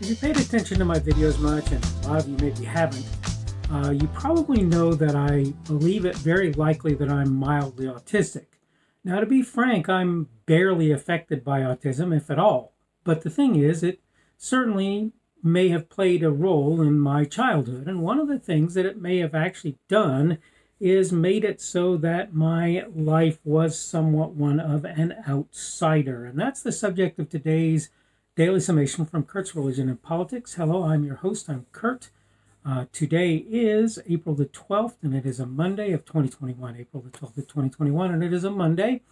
If you paid attention to my videos much, and a lot of you maybe haven't, you probably know that I believe it very likely that I'm mildly autistic. Now, to be frank, I'm barely affected by autism, if at all. But the thing is, it certainly may have played a role in my childhood. And one of the things that it may have actually done is made it so that my life was somewhat one of an outsider. And that's the subject of today's Daily Summation from Kurt's Religion and Politics. Hello, I'm your host. I'm Kurt. Today is April the 12th, and it is a Monday of 2021. April the 12th of 2021, and it is a Monday.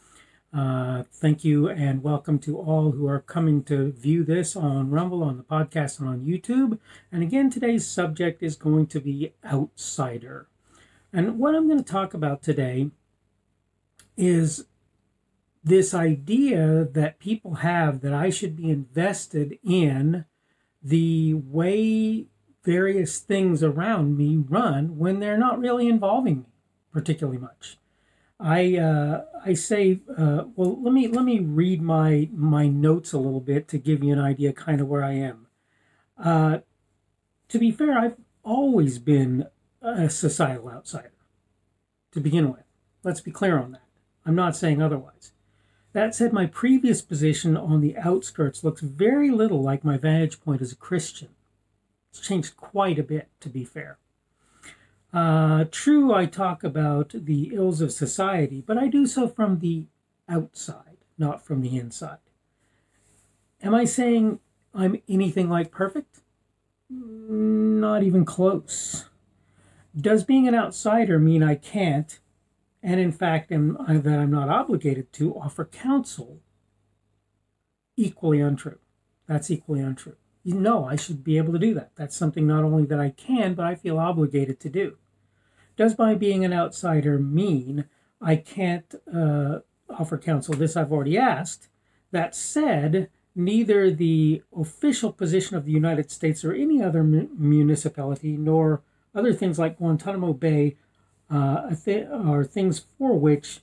Thank you and welcome to all who are coming to view this on Rumble, on the podcast, and on YouTube. And again, today's subject is going to be outsider. And what I'm going to talk about today is this idea that people have that I should be invested in the way various things around me run when they're not really involving me particularly much. I say, well, let me read my notes a little bit to give you an idea kind of where I am. To be fair, I've always been a societal outsider to begin with. Let's be clear on that. I'm not saying otherwise. That said, my previous position on the outskirts looks very little like my vantage point as a Christian. It's changed quite a bit, to be fair. True, I talk about the ills of society, but I do so from the outside, not from the inside. Am I saying I'm anything like perfect? Not even close. Does being an outsider mean I can't, and in fact that I'm not obligated to, offer counsel? Equally untrue. That's equally untrue. No, I should be able to do that. That's something not only that I can, but I feel obligated to do. Does my being an outsider mean I can't offer counsel? This I've already asked. That said, neither the official position of the United States or any other municipality, nor other things like Guantanamo Bay, are things for which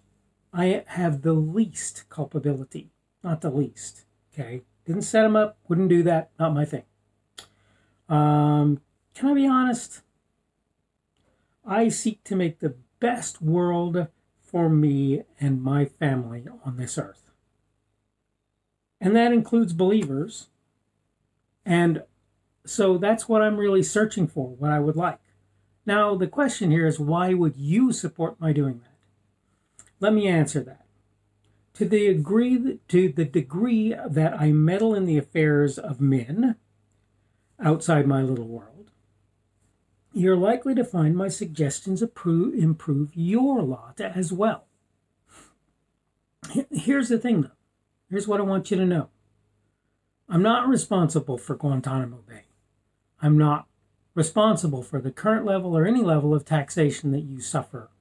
I have the least culpability. Not the least, okay? Didn't set them up, wouldn't do that, not my thing. Can I be honest? I seek to make the best world for me and my family on this earth. And that includes believers. And so that's what I'm really searching for, what I would like. Now, the question here is, why would you support my doing that? Let me answer that. To the degree that I meddle in the affairs of men outside my little world, you're likely to find my suggestions improve your lot as well. Here's the thing, though. Here's what I want you to know. I'm not responsible for Guantanamo Bay. I'm not responsible for the current level or any level of taxation that you suffer.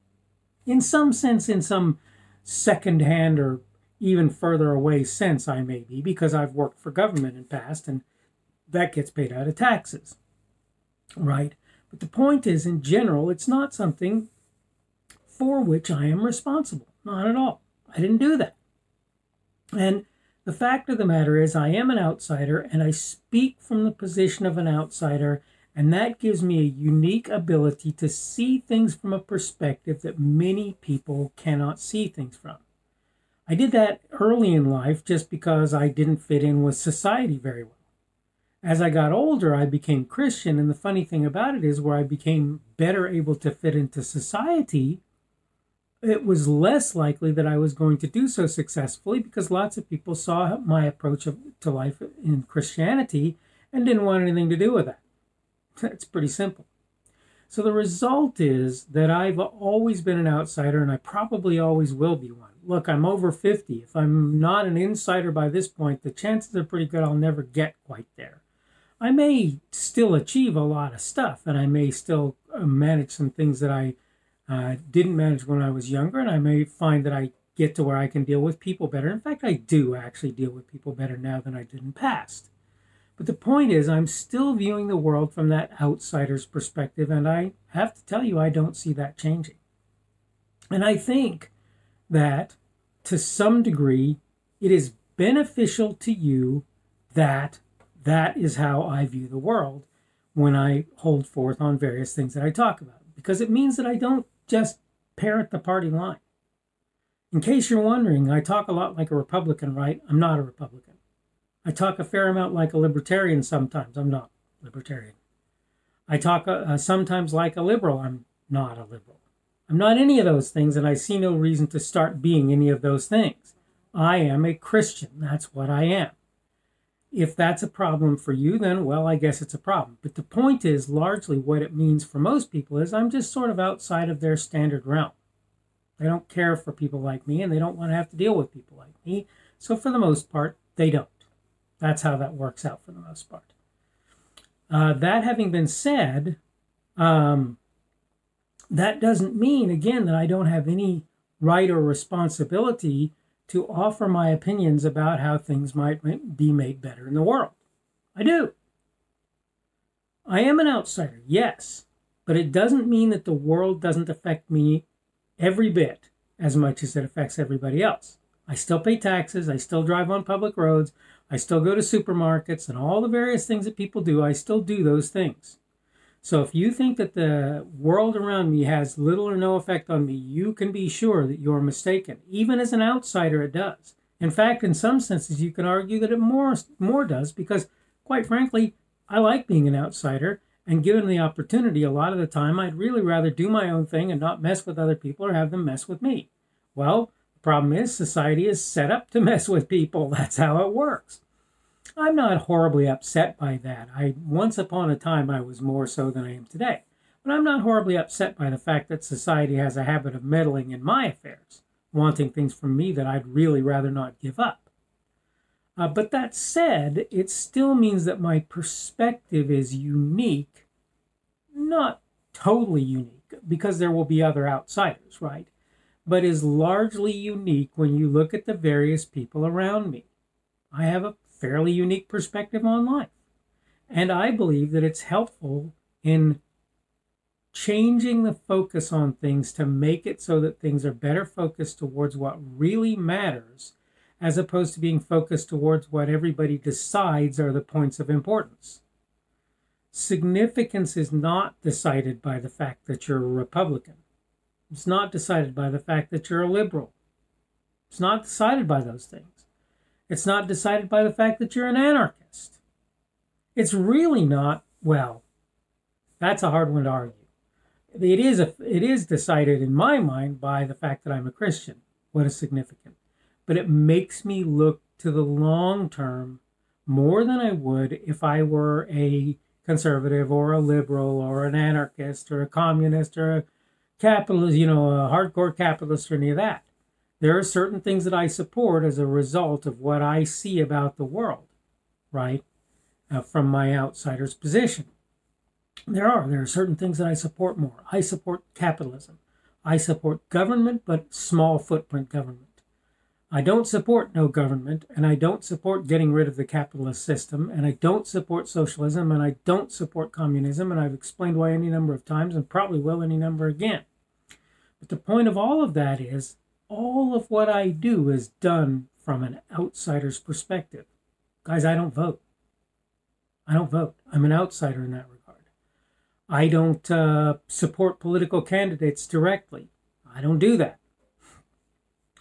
In some sense, in some second-hand or even further away sense, I may be, because I've worked for government in the past, and that gets paid out of taxes, right? But the point is, in general, it's not something for which I am responsible. Not at all. I didn't do that. And the fact of the matter is, I am an outsider, and I speak from the position of an outsider, and that gives me a unique ability to see things from a perspective that many people cannot see things from. I did that early in life just because I didn't fit in with society very well. As I got older, I became Christian, and the funny thing about it is, where I became better able to fit into society, it was less likely that I was going to do so successfully, because lots of people saw my approach to life in Christianity and didn't want anything to do with that. It's pretty simple. So the result is that I've always been an outsider, and I probably always will be one. Look, I'm over 50. If I'm not an insider by this point, the chances are pretty good I'll never get quite there. I may still achieve a lot of stuff, and I may still manage some things that I didn't manage when I was younger, and I may find that I get to where I can deal with people better. In fact, I do actually deal with people better now than I did in the past. But the point is, I'm still viewing the world from that outsider's perspective, and I have to tell you, I don't see that changing. And I think that, to some degree, it is beneficial to you that That is how I view the world when I hold forth on various things that I talk about, because it means that I don't just parrot the party line. In case you're wondering, I talk a lot like a Republican, right? I'm not a Republican. I talk a fair amount like a libertarian sometimes. I'm not libertarian. I talk sometimes like a liberal. I'm not a liberal. I'm not any of those things, and I see no reason to start being any of those things. I am a Christian. That's what I am. If that's a problem for you, then, well, I guess it's a problem. But the point is, largely what it means for most people is I'm just sort of outside of their standard realm. They don't care for people like me, and they don't want to have to deal with people like me. So for the most part, they don't. That's how that works out for the most part. That having been said, that doesn't mean, again, that I don't have any right or responsibility to offer my opinions about how things might be made better in the world. I do. I am an outsider, yes, but it doesn't mean that the world doesn't affect me every bit as much as it affects everybody else. I still pay taxes, I still drive on public roads, I still go to supermarkets, and all the various things that people do, I still do those things. So if you think that the world around me has little or no effect on me, you can be sure that you're mistaken. Even as an outsider, it does. In fact, in some senses, you can argue that it more does, because, quite frankly, I like being an outsider, and given the opportunity, a lot of the time, I'd really rather do my own thing and not mess with other people or have them mess with me. Well, the problem is society is set up to mess with people. That's how it works. I'm not horribly upset by that. Once upon a time, I was more so than I am today. But I'm not horribly upset by the fact that society has a habit of meddling in my affairs, wanting things from me that I'd really rather not give up. But that said, it still means that my perspective is unique, not totally unique, because there will be other outsiders, right? But is largely unique when you look at the various people around me. I have a fairly unique perspective on life. And I believe that it's helpful in changing the focus on things to make it so that things are better focused towards what really matters, as opposed to being focused towards what everybody decides are the points of importance. Significance is not decided by the fact that you're a Republican. It's not decided by the fact that you're a liberal. It's not decided by those things. It's not decided by the fact that you're an anarchist. It's really not, well, that's a hard one to argue. It is decided in my mind by the fact that I'm a Christian. What is significant? But it makes me look to the long term more than I would if I were a conservative or a liberal or an anarchist or a communist or a capitalist, a hardcore capitalist or any of that. There are certain things that I support as a result of what I see about the world, right, from my outsider's position. There are certain things that I support more. I support capitalism. I support government, but small footprint government. I don't support no government, and I don't support getting rid of the capitalist system, and I don't support socialism, and I don't support communism, and I've explained why any number of times, and probably will any number again. But the point of all of that is, all of what I do is done from an outsider's perspective. Guys, I don't vote. I don't vote. I'm an outsider in that regard. I don't support political candidates directly. I don't do that.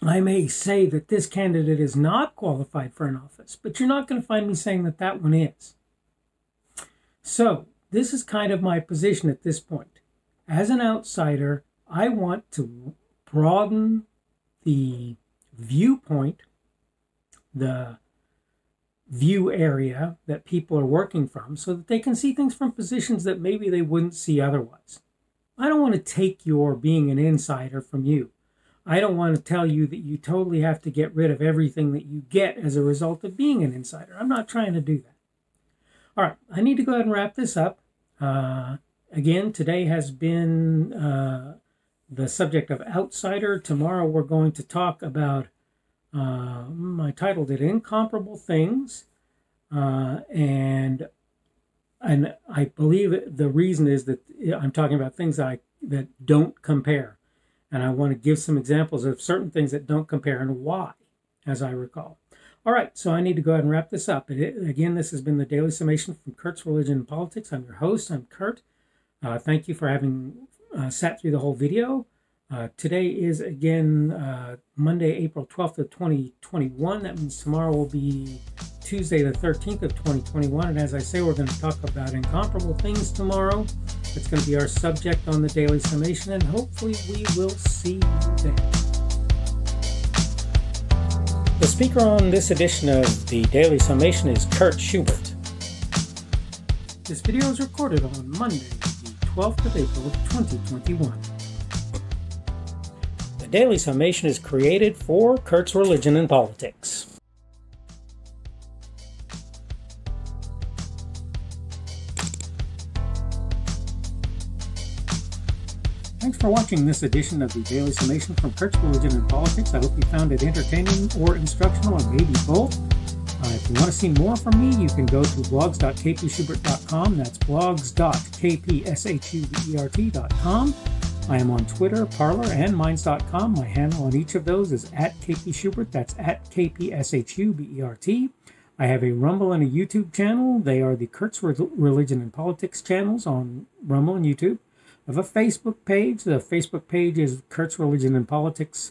I may say that this candidate is not qualified for an office, but you're not going to find me saying that that one is. So this is kind of my position at this point. As an outsider, I want to broaden the viewpoint, the view area that people are working from, so that they can see things from positions that maybe they wouldn't see otherwise. I don't want to take your being an insider from you. I don't want to tell you that you totally have to get rid of everything that you get as a result of being an insider. I'm not trying to do that. All right, I need to go ahead and wrap this up. Again, today has been the subject of outsider. Tomorrow we're going to talk about, I titled it Incomparable Things. And I believe the reason is that I'm talking about things that don't compare. And I want to give some examples of certain things that don't compare and why, as I recall. All right, so I need to go ahead and wrap this up. Again, this has been the Daily Summation from Kurt's Religion and Politics. I'm your host. I'm Kurt. Thank you for having sat through the whole video. Today is, again, Monday, April 12th of 2021. That means tomorrow will be Tuesday the 13th of 2021. And as I say, we're going to talk about incomparable things tomorrow. It's going to be our subject on the Daily Summation, and hopefully we will see you then. The speaker on this edition of the Daily Summation is Kurt Schubert. This video is recorded on Monday, the 12th of April of 2021. The Daily Summation is created for Kurt's Religion and Politics. Thanks for watching this edition of the Daily Summation from Kurt's Religion and Politics. I hope you found it entertaining or instructional, or maybe both. If you want to see more from me, you can go to blogs.kpschubert.com. That's blogs.kpschubert.com. I am on Twitter, Parler, and Minds.com. My handle on each of those is @kpschubert. That's @kpschubert. I have a Rumble and a YouTube channel. They are the Kurt's Religion and Politics channels on Rumble and YouTube. I have a Facebook page. The Facebook page is Kurt's Religion and Politics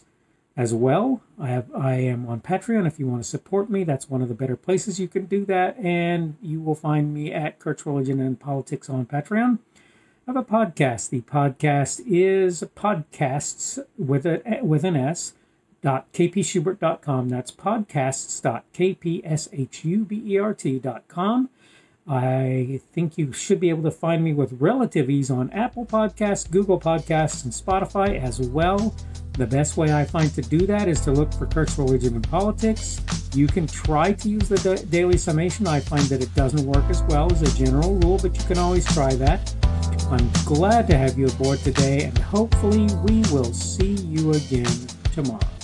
as well. I am on Patreon. If you want to support me, that's one of the better places you can do that. And you will find me at Kurt's Religion and Politics on Patreon. I have a podcast. The podcast is podcasts with an S, .kpschubert.com. That's podcasts.kpschubert.com. I think you should be able to find me with relative ease on Apple Podcasts, Google Podcasts, and Spotify as well. The best way I find to do that is to look for Kurt's Religion and Politics. You can try to use the Daily Summation. I find that it doesn't work as well as a general rule, but you can always try that. I'm glad to have you aboard today, and hopefully we will see you again tomorrow.